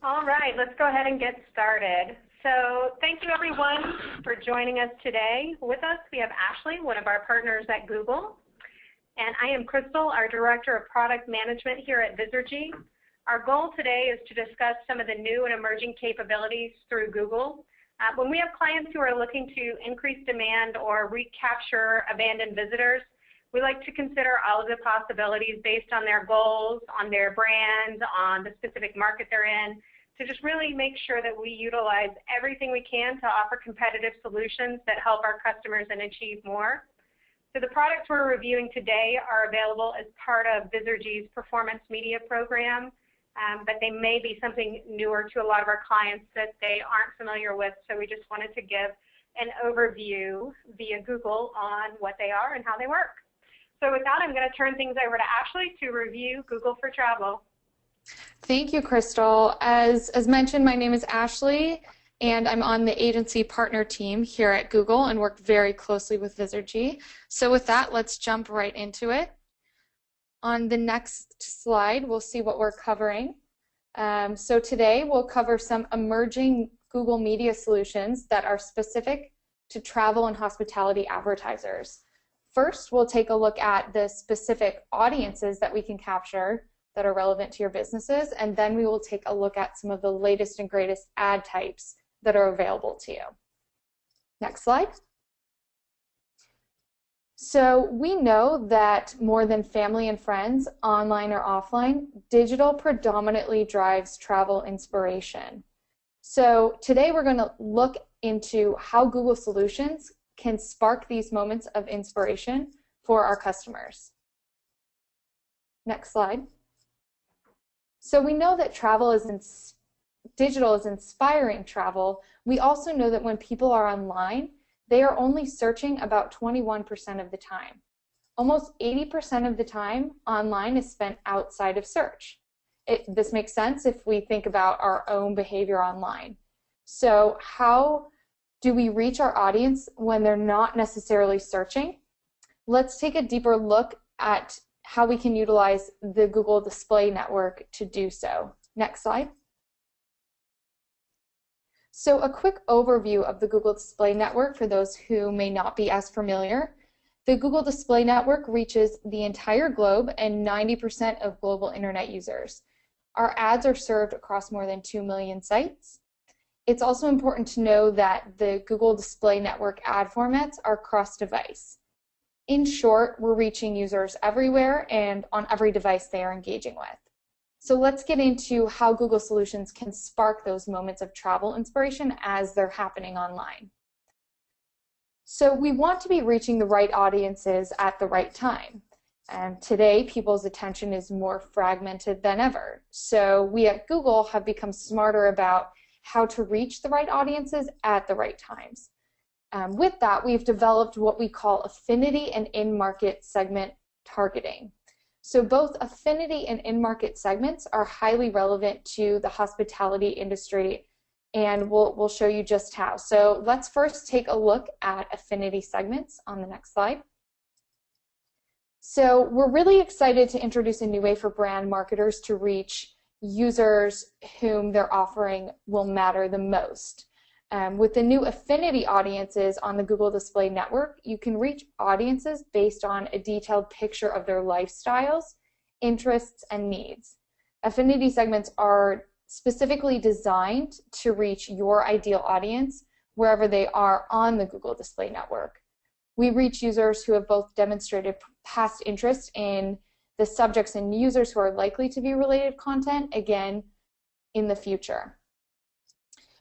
All right, let's go ahead and get started. So thank you everyone for joining us today. With us we have Ashley, one of our partners at Google, and I am Crystal, our Director of Product Management here at Vizergy. Our goal today is to discuss some of the new and emerging capabilities through Google. When we have clients who are looking to increase demand or recapture abandoned visitors, we like to consider all of the possibilities based on their goals, on their brand, on the specific market they're in, to just really make sure that we utilize everything we can to offer competitive solutions that help our customers and achieve more. So the products we're reviewing today are available as part of Vizergy's Performance Media program, but they may be something newer to a lot of our clients that they aren't familiar with, so we just wanted to give an overview via Google on what they are and how they work. So with that, I'm going to turn things over to Ashley to review Google for Travel. Thank you, Crystal. As mentioned, my name is Ashley, and I'm on the agency partner team here at Google and work very closely with Vizergy. So with that, let's jump right into it. On the next slide, we'll see what we're covering. So today, we'll cover some emerging Google Media solutions that are specific to travel and hospitality advertisers. First, we'll take a look at the specific audiences that we can capture that are relevant to your businesses, and then we will take a look at some of the latest and greatest ad types that are available to you. Next slide. So we know that more than family and friends, online or offline, digital predominantly drives travel inspiration. So today we're going to look into how Google Solutions can spark these moments of inspiration for our customers. Next slide. So we know that digital is inspiring travel. We also know that when people are online, they are only searching about 21% of the time. Almost 80% of the time online is spent outside of search. This makes sense if we think about our own behavior online. So how do we reach our audience when they're not necessarily searching? Let's take a deeper look at how we can utilize the Google Display Network to do so. Next slide. So a quick overview of the Google Display Network for those who may not be as familiar. The Google Display Network reaches the entire globe and 90% of global internet users. Our ads are served across more than 2 million sites. It's also important to know that the Google Display Network ad formats are cross-device. In short, we're reaching users everywhere and on every device they are engaging with. So let's get into how Google Solutions can spark those moments of travel inspiration as they're happening online. So we want to be reaching the right audiences at the right time. And today, people's attention is more fragmented than ever. So we at Google have become smarter about how to reach the right audiences at the right times. With that, we've developed what we call affinity and in-market segment targeting. So both affinity and in-market segments are highly relevant to the hospitality industry, and we'll show you just how. So let's first take a look at affinity segments on the next slide. So we're really excited to introduce a new way for brand marketers to reach users whom their offering will matter the most. With the new affinity audiences on the Google Display Network, you can reach audiences based on a detailed picture of their lifestyles, interests, and needs. Affinity segments are specifically designed to reach your ideal audience wherever they are on the Google Display Network. We reach users who have both demonstrated past interest in the subjects and users who are likely to be related content, again, in the future.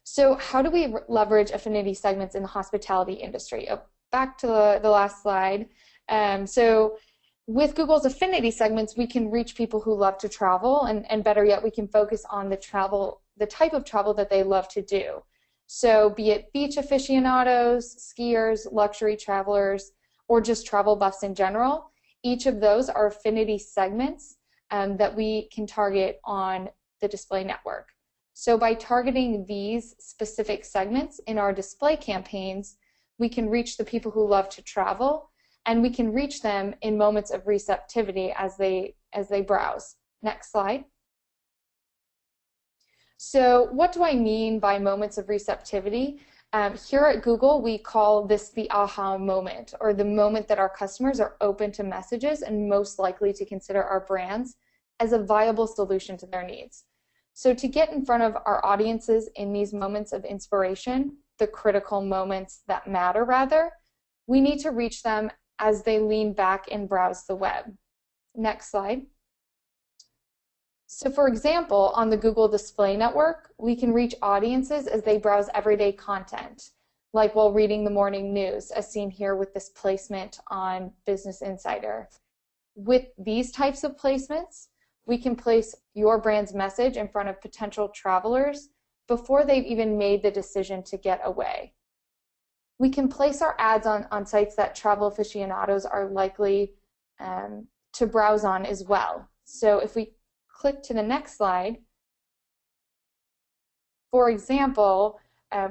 So how do we leverage affinity segments in the hospitality industry? Back to the last slide. So with Google's affinity segments, we can reach people who love to travel, and better yet, we can focus on the type of travel that they love to do. So be it beach aficionados, skiers, luxury travelers, or just travel buffs in general, each of those are affinity segments that we can target on the display network. So by targeting these specific segments in our display campaigns, we can reach the people who love to travel, and we can reach them in moments of receptivity as they browse. Next slide. So what do I mean by moments of receptivity? Here at Google, we call this the aha moment, or the moment that our customers are open to messages and most likely to consider our brands as a viable solution to their needs. So to get in front of our audiences in these moments of inspiration, the critical moments that matter rather, we need to reach them as they lean back and browse the web. Next slide. So for example, on the Google Display Network, we can reach audiences as they browse everyday content, like while reading the morning news, as seen here with this placement on Business Insider. With these types of placements, we can place your brand's message in front of potential travelers before they've even made the decision to get away. We can place our ads on sites that travel aficionados are likely to browse on as well. So if we click to the next slide, for example,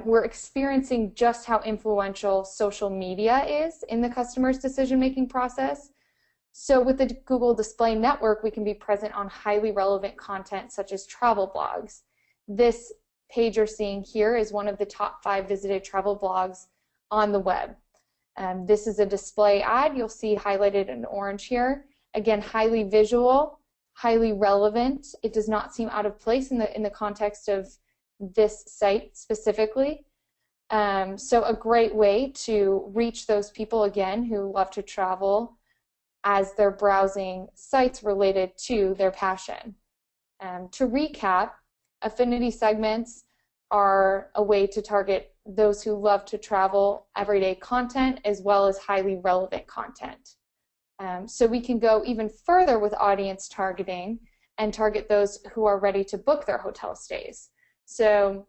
we're experiencing just how influential social media is in the customer's decision-making process. So with the Google Display Network, we can be present on highly relevant content such as travel blogs. This page you're seeing here is one of the top 5 visited travel blogs on the web. This is a display ad you'll see highlighted in orange here. Again, highly visual, highly relevant. It does not seem out of place in the context of this site specifically. So a great way to reach those people, again, who love to travel as they're browsing sites related to their passion. To recap, affinity segments are a way to target those who love to travel everyday content as well as highly relevant content. So we can go even further with audience targeting and target those who are ready to book their hotel stays. So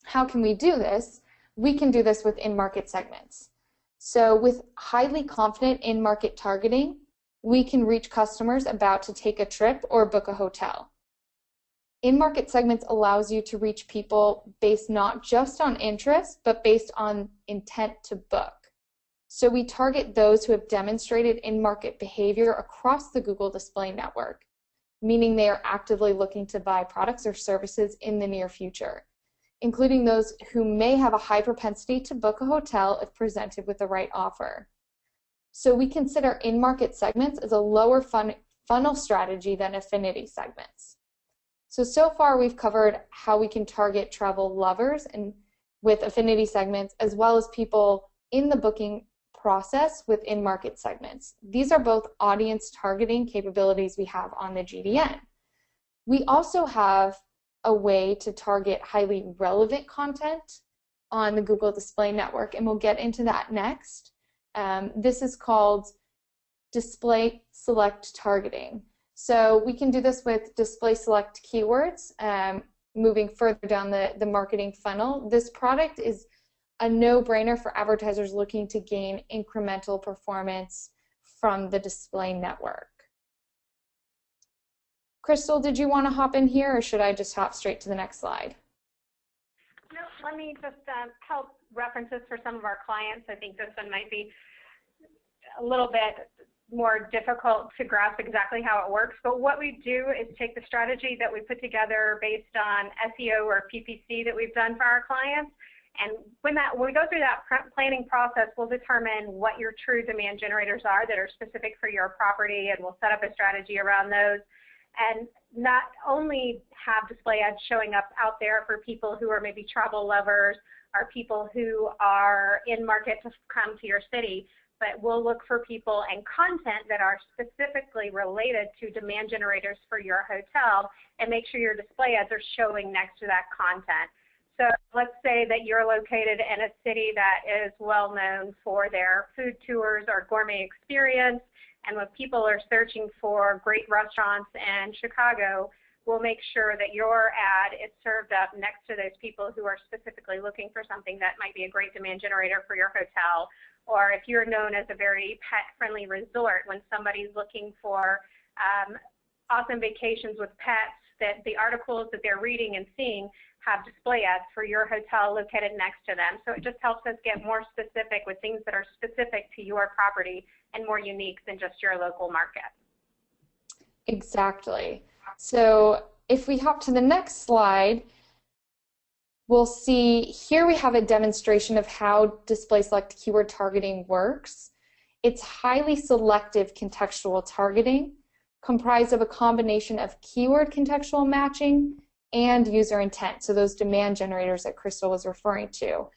how can we do this? We can do this with in-market segments. So with highly confident in-market targeting, we can reach customers about to take a trip or book a hotel. In-market segments allows you to reach people based not just on interest, but based on intent to book. So we target those who have demonstrated in-market behavior across the Google Display Network, meaning they are actively looking to buy products or services in the near future, including those who may have a high propensity to book a hotel if presented with the right offer. So we consider in-market segments as a lower funnel strategy than affinity segments. So far we've covered how we can target travel lovers and with affinity segments, as well as people in the booking process with in-market segments. These are both audience targeting capabilities we have on the GDN. We also have a way to target highly relevant content on the Google Display Network, and we'll get into that next. This is called display select targeting. So we can do this with display select keywords, moving further down the marketing funnel. This product is a no-brainer for advertisers looking to gain incremental performance from the display network. Crystal, did you want to hop in here, or should I just hop straight to the next slide? No, let me just help references for some of our clients. I think this one might be a little bit more difficult to grasp exactly how it works, but what we do is take the strategy that we put together based on SEO or PPC that we've done for our clients, and when we go through that planning process, we'll determine what your true demand generators are that are specific for your property, and we'll set up a strategy around those, and not only have display ads showing up out there for people who are maybe travel lovers or people who are in market to come to your city, but we'll look for people and content that are specifically related to demand generators for your hotel and make sure your display ads are showing next to that content. So let's say that you're located in a city that is well known for their food tours or gourmet experience, and when people are searching for great restaurants in Chicago, we'll make sure that your ad is served up next to those people who are specifically looking for something that might be a great demand generator for your hotel. Or if you're known as a very pet-friendly resort, when somebody's looking for awesome vacations with pets, that the articles that they're reading and seeing have display ads for your hotel located next to them. So it just helps us get more specific with things that are specific to your property and more unique than just your local market. Exactly. So If we hop to the next slide, we'll see here we have a demonstration of how display select keyword targeting works. It's highly selective contextual targeting, comprised of a combination of keyword contextual matching and user intent, so those demand generators that Crystal was referring to.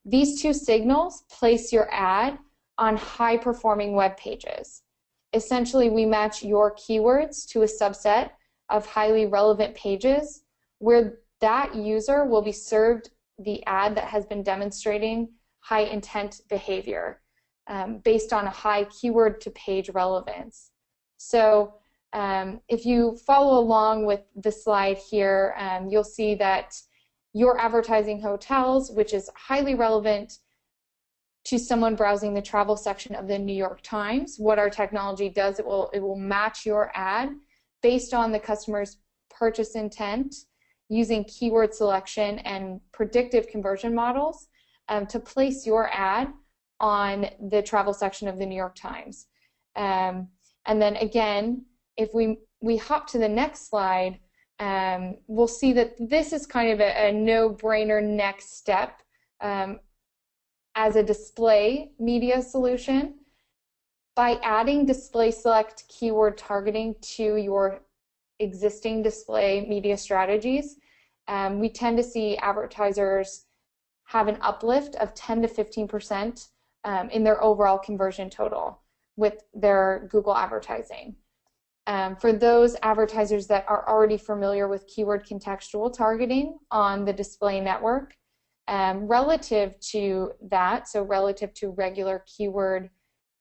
These two signals place your ad on high-performing web pages. Essentially, we match your keywords to a subset of highly relevant pages where that user will be served the ad that has been demonstrating high intent behavior based on a high keyword to page relevance. So if you follow along with the slide here, you'll see that you're advertising hotels, which is highly relevant to someone browsing the travel section of the New York Times. What our technology does, it will match your ad based on the customer's purchase intent using keyword selection and predictive conversion models to place your ad on the travel section of the New York Times. And then again, if we hop to the next slide, we'll see that this is kind of a no-brainer next step as a display media solution. By adding display select keyword targeting to your existing display media strategies, we tend to see advertisers have an uplift of 10 to 15% in their overall conversion total with their Google advertising. For those advertisers that are already familiar with keyword contextual targeting on the display network, relative to that, so relative to regular keyword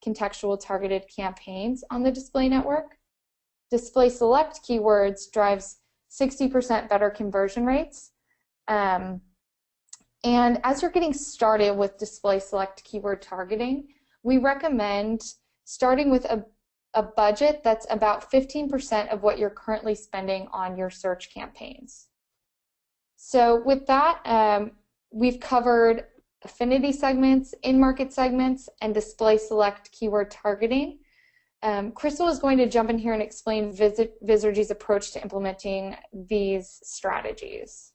contextual targeted campaigns on the display network, display select keywords drives 60% better conversion rates. And as you're getting started with display select keyword targeting, we recommend starting with a budget that's about 15% of what you're currently spending on your search campaigns. So with that, we've covered affinity segments, in-market segments, and display select keyword targeting. Crystal is going to jump in here and explain Vizergy's approach to implementing these strategies.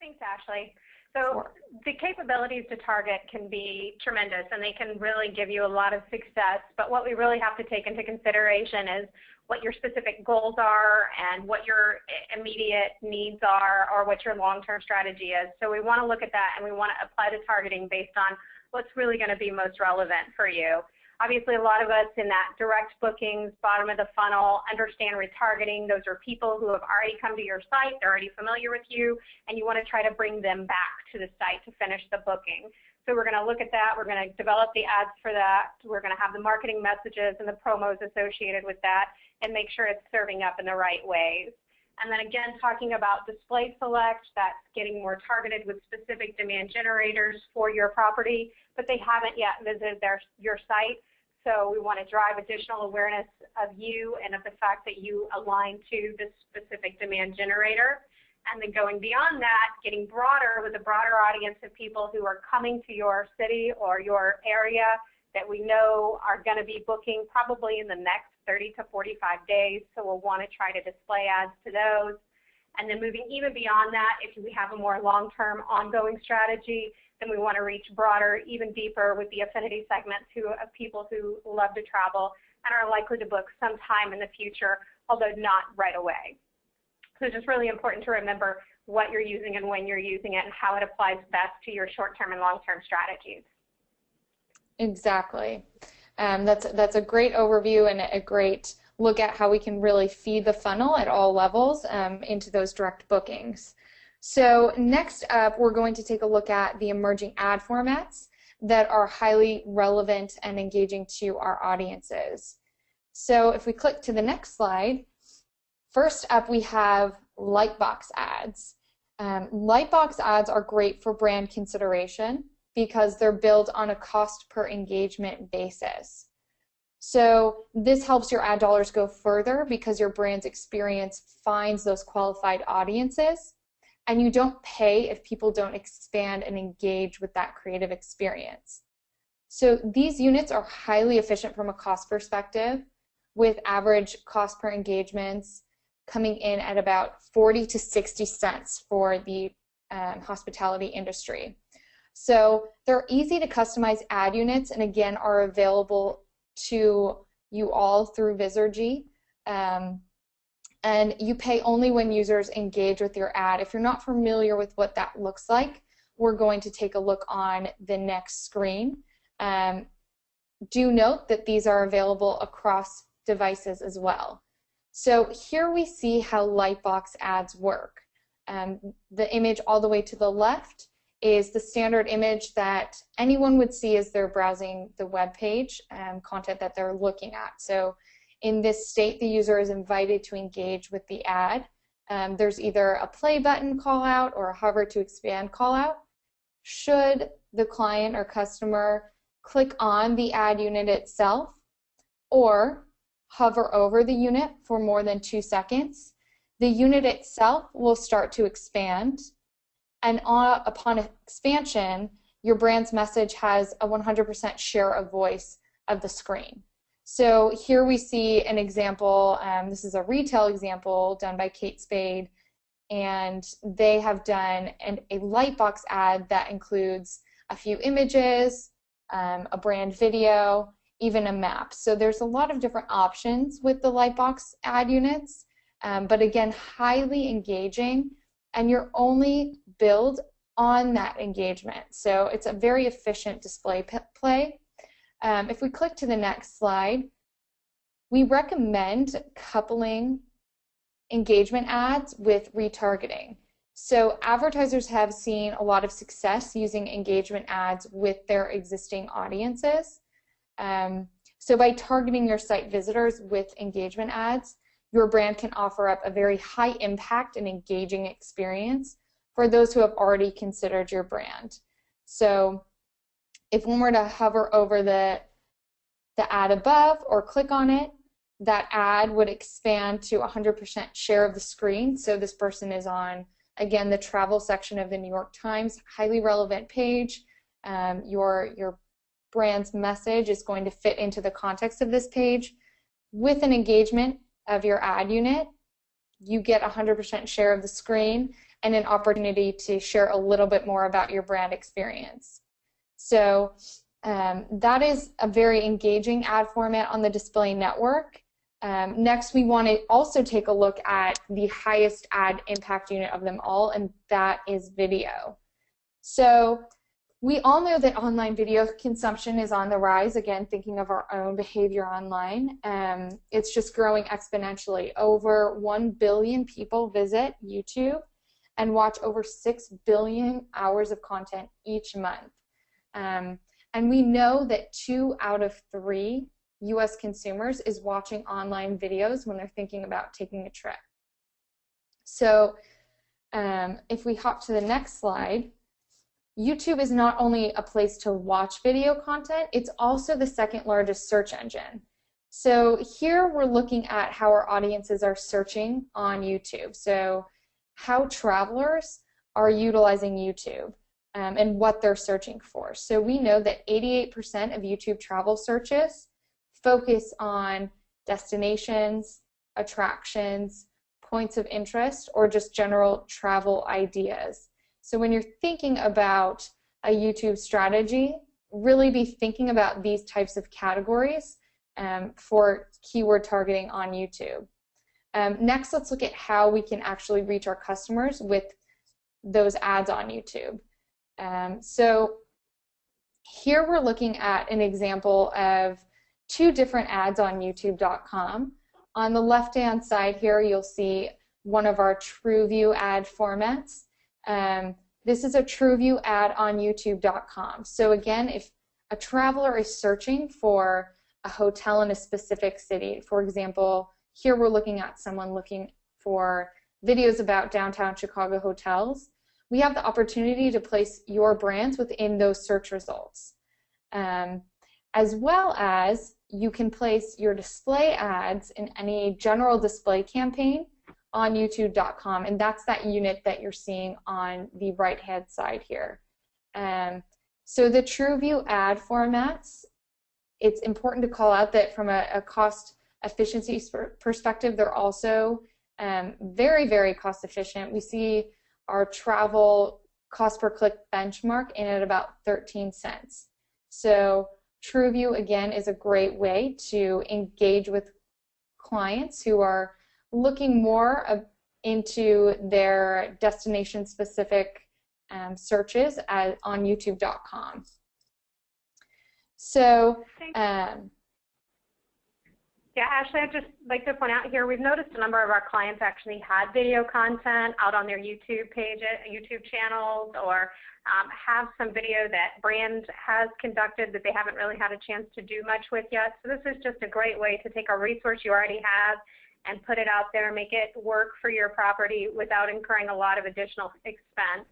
Thanks, Ashley. So the capabilities to target can be tremendous, and they can really give you a lot of success, but what we really have to take into consideration is what your specific goals are and what your immediate needs are or what your long-term strategy is. So we want to look at that, and we want to apply the targeting based on what's really going to be most relevant for you. Obviously, a lot of us in that direct bookings, bottom of the funnel, understand retargeting. Those are people who have already come to your site, they're already familiar with you, and you want to try to bring them back to the site to finish the booking. So we're going to look at that. We're going to develop the ads for that. We're going to have the marketing messages and the promos associated with that and make sure it's serving up in the right ways. And then again, talking about display select, that's getting more targeted with specific demand generators for your property, but they haven't yet visited your site. So we want to drive additional awareness of you and of the fact that you align to this specific demand generator. And then going beyond that, getting broader with a broader audience of people who are coming to your city or your area that we know are going to be booking probably in the next 30 to 45 days. So we'll want to try to display ads to those. And then moving even beyond that, if we have a more long-term ongoing strategy, then we want to reach broader, even deeper with the affinity segments of people who love to travel and are likely to book sometime in the future, although not right away. So it's just really important to remember what you're using and when you're using it and how it applies best to your short-term and long-term strategies. Exactly. That's a great overview and a great look at how we can really feed the funnel at all levels into those direct bookings. So next up, we're going to take a look at the emerging ad formats that are highly relevant and engaging to our audiences. So if we click to the next slide, first up we have Lightbox ads. Lightbox ads are great for brand consideration because they're built on a cost per engagement basis. So this helps your ad dollars go further because your brand's experience finds those qualified audiences, and you don't pay if people don't expand and engage with that creative experience. So these units are highly efficient from a cost perspective with average cost per engagements coming in at about 40 to 60 cents for the hospitality industry. So they're easy to customize ad units, and again are available to you all through Vizergy. And you pay only when users engage with your ad. If you're not familiar with what that looks like, we're going to take a look on the next screen. Do note that these are available across devices as well. So here we see how Lightbox ads work. The image all the way to the left is the standard image that anyone would see as they're browsing the web page content that they're looking at. So in this state, the user is invited to engage with the ad. There's either a play button call out or a hover to expand call out. Should the client or customer click on the ad unit itself or hover over the unit for more than 2 seconds, the unit itself will start to expand, and upon expansion, your brand's message has a 100% share of voice of the screen. So here we see an example. This is a retail example done by Kate Spade, and they have done a Lightbox ad that includes a few images, a brand video, even a map. So there's a lot of different options with the Lightbox ad units, but again, highly engaging, and you're only billed on that engagement. So it's a very efficient display play. If we click to the next slide, we recommend coupling engagement ads with retargeting. So advertisers have seen a lot of success using engagement ads with their existing audiences. So by targeting your site visitors with engagement ads, your brand can offer up a very high impact and engaging experience for those who have already considered your brand. So if one were to hover over the ad above or click on it, that ad would expand to 100% share of the screen. So this person is on, again, the travel section of the New York Times, highly relevant page. Your brand's message is going to fit into the context of this page. With an engagement of your ad unit, you get 100% share of the screen and an opportunity to share a little bit more about your brand experience. So that is a very engaging ad format on the display network. Next, we want to also take a look at the highest ad impact unit of them all, and that is video. So we all know that online video consumption is on the rise, again, thinking of our own behavior online. It's just growing exponentially. Over 1 billion people visit YouTube and watch over 6 billion hours of content each month. And we know that 2 out of 3 US consumers is watching online videos when they're thinking about taking a trip. So if we hop to the next slide, YouTube is not only a place to watch video content, it's also the second largest search engine. So here we're looking at how our audiences are searching on YouTube. So how travelers are utilizing YouTube and what they're searching for. So we know that 88% of YouTube travel searches focus on destinations, attractions, points of interest, or just general travel ideas. So when you're thinking about a YouTube strategy, really be thinking about these types of categories for keyword targeting on YouTube. Next, let's look at how we can actually reach our customers with those ads on YouTube. So here we're looking at an example of 2 different ads on YouTube.com. On the left-hand side here, you'll see one of our TrueView ad formats. This is a TrueView ad on YouTube.com. So again, if a traveler is searching for a hotel in a specific city, for example, here we're looking at someone looking for videos about downtown Chicago hotels, we have the opportunity to place your brands within those search results. As well as you can place your display ads in any general display campaign on YouTube.com, and that's that unit that you're seeing on the right-hand side here. So the TrueView ad formats, it's important to call out that from a cost efficiency perspective, they're also Very, very cost efficient. We see our travel cost per click benchmark in at about 13 cents. So TrueView, again, is a great way to engage with clients who are looking more into their destination-specific searches on YouTube.com. So, yeah, Ashley, I'd just like to point out here, we've noticed a number of our clients actually had video content out on their YouTube channels, or have some video that brand has conducted that they haven't really had a chance to do much with yet. So this is just a great way to take a resource you already have and put it out there, make it work for your property without incurring a lot of additional expense.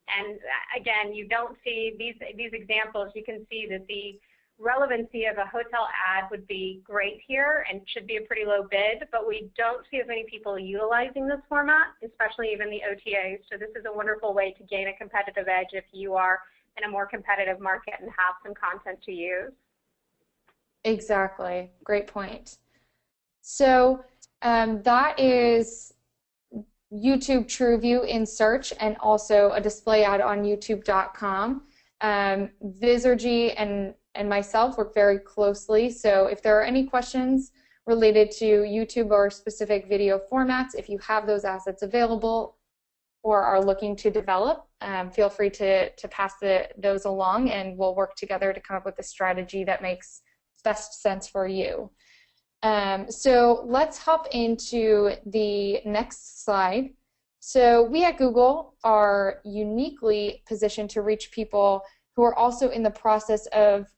And again, you don't see these examples. You can see that the relevancy of a hotel ad would be great here and should be a pretty low bid, but we don't see as many people utilizing this format, especially even the OTAs. So this is a wonderful way to gain a competitive edge if you are in a more competitive market and have some content to use. Exactly. Great point. So that is YouTube TrueView in search, and also a display ad on YouTube.com. Vizergy and myself work very closely, so if there are any questions related to YouTube or specific video formats, if you have those assets available or are looking to develop, feel free to pass those along, and we'll work together to come up with a strategy that makes best sense for you. So let's hop into the next slide. So we at Google are uniquely positioned to reach people who are also in the process of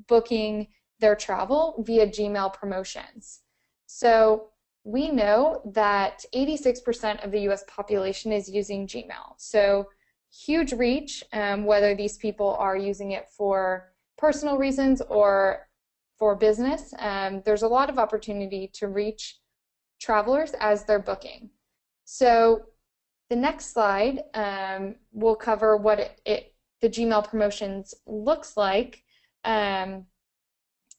booking their travel via Gmail promotions. So we know that 86% of the US population is using Gmail. So huge reach, whether these people are using it for personal reasons or for business. There's a lot of opportunity to reach travelers as they're booking. So the next slide will cover what the Gmail promotions looks like. Again,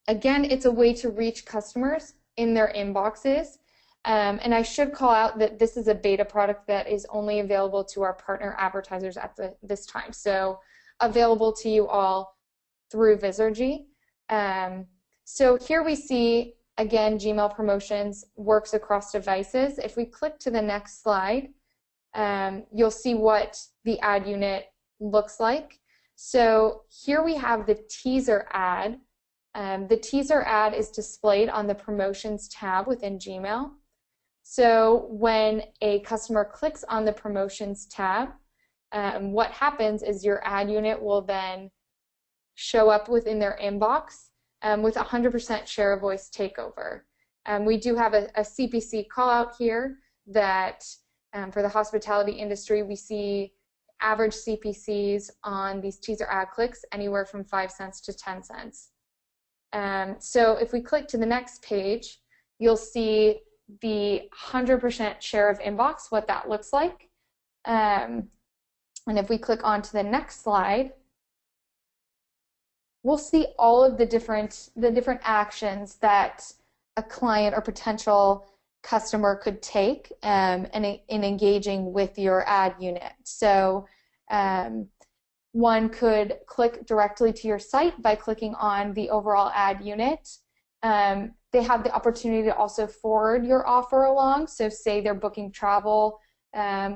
it's a way to reach customers in their inboxes. And I should call out that this is a beta product that is only available to our partner advertisers at this time. So available to you all through Vizergy. So here we see, again, Gmail promotions works across devices. If we click to the next slide, you'll see what the ad unit looks like. So here we have the teaser ad. The teaser ad is displayed on the promotions tab within Gmail. So when a customer clicks on the promotions tab, what happens is your ad unit will then show up within their inbox with 100% share of voice takeover. We do have a CPC call out here that for the hospitality industry, we see average CPCs on these teaser ad clicks anywhere from 5 cents to 10 cents. So if we click to the next page, you'll see the 100% share of inbox, what that looks like. And if we click on to the next slide, we'll see all of the different actions that a client or potential customer could take in engaging with your ad unit. So one could click directly to your site by clicking on the overall ad unit. They have the opportunity to also forward your offer along. So say they're booking travel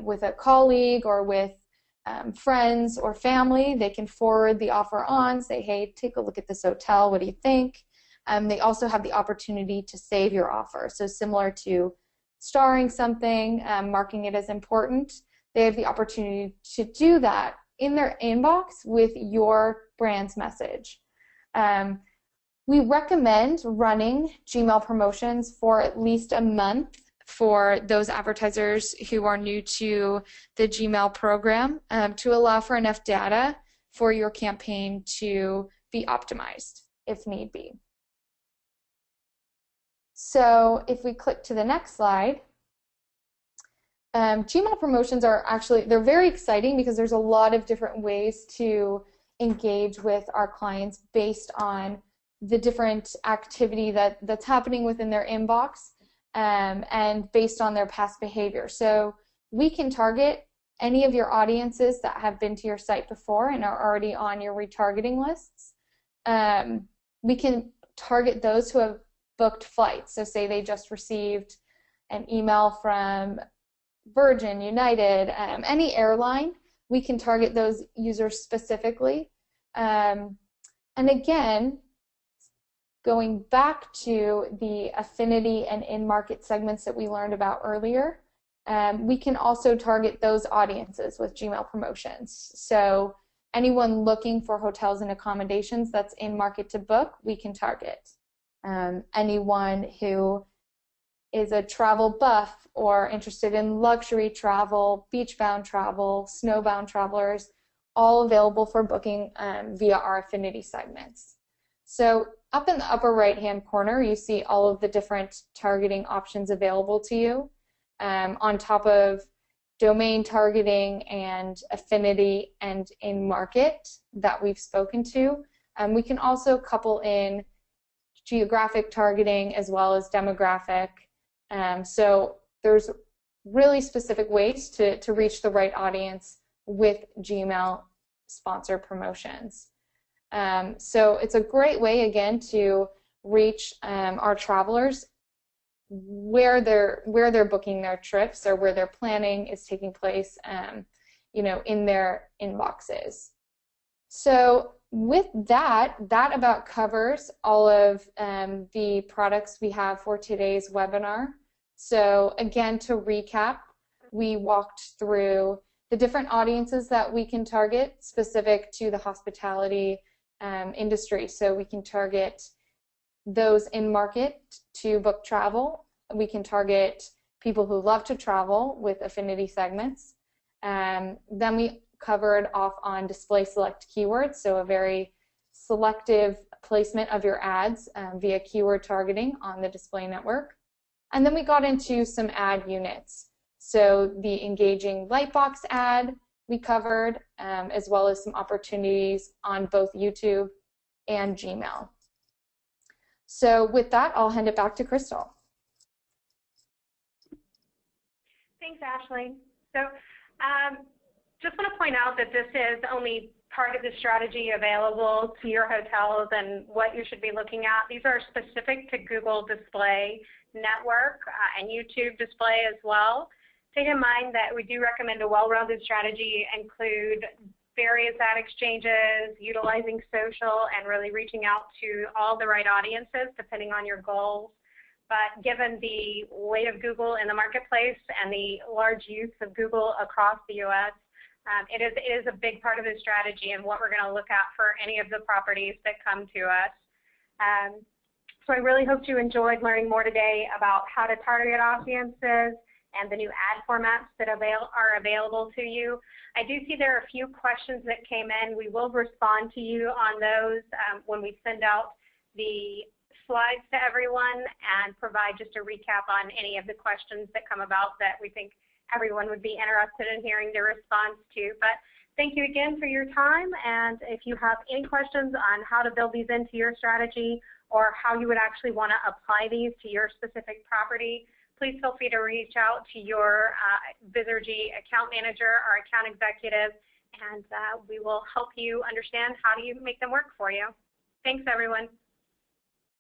with a colleague or with friends or family, they can forward the offer on, say, hey, take a look at this hotel, what do you think? They also have the opportunity to save your offer. So similar to starring something, marking it as important, they have the opportunity to do that in their inbox with your brand's message. We recommend running Gmail promotions for at least a month for those advertisers who are new to the Gmail program to allow for enough data for your campaign to be optimized if need be. So if we click to the next slide, Gmail promotions are actually, they're very exciting because there's a lot of different ways to engage with our clients based on the different activity that's happening within their inbox. and based on their past behavior. So we can target any of your audiences that have been to your site before and are already on your retargeting lists. We can target those who have booked flights. So say they just received an email from Virgin, United, any airline, we can target those users specifically. And again, going back to the affinity and in-market segments that we learned about earlier, we can also target those audiences with Gmail promotions. So anyone looking for hotels and accommodations that's in market to book, we can target. Anyone who is a travel buff or interested in luxury travel, beach-bound travel, snowbound travelers, all available for booking via our affinity segments. So up in the upper right-hand corner, you see all of the different targeting options available to you. On top of domain targeting and affinity and in-market that we've spoken to, we can also couple in geographic targeting as well as demographic. So there's really specific ways to reach the right audience with Gmail sponsor promotions. So it's a great way, again, to reach our travelers where they're booking their trips or where their planning is taking place, you know, in their inboxes. So with that about covers all of the products we have for today's webinar. So again, to recap, we walked through the different audiences that we can target specific to the hospitality industry. So we can target those in market to book travel. We can target people who love to travel with affinity segments. Then we covered off on display select keywords, so a very selective placement of your ads via keyword targeting on the display network. And then we got into some ad units. So the engaging Lightbox ad we covered, as well as some opportunities on both YouTube and Gmail. So with that, I'll hand it back to Crystal. Thanks, Ashley. So just want to point out that this is only part of the strategy available to your hotels and what you should be looking at. These are specific to Google Display Network and YouTube Display as well. Take in mind that we do recommend a well-rounded strategy include various ad exchanges, utilizing social, and really reaching out to all the right audiences depending on your goals. But given the weight of Google in the marketplace and the large use of Google across the U.S., it is a big part of the strategy and what we're going to look at for any of the properties that come to us. So I really hope you enjoyed learning more today about how to target audiences and the new ad formats that are available to you. I do see there are a few questions that came in. We will respond to you on those when we send out the slides to everyone and provide just a recap on any of the questions that come about that we think everyone would be interested in hearing the response to. But thank you again for your time, and if you have any questions on how to build these into your strategy or how you would actually want to apply these to your specific property, please feel free to reach out to your Vizergy account manager or account executive, and we will help you understand how do you make them work for you. Thanks, everyone.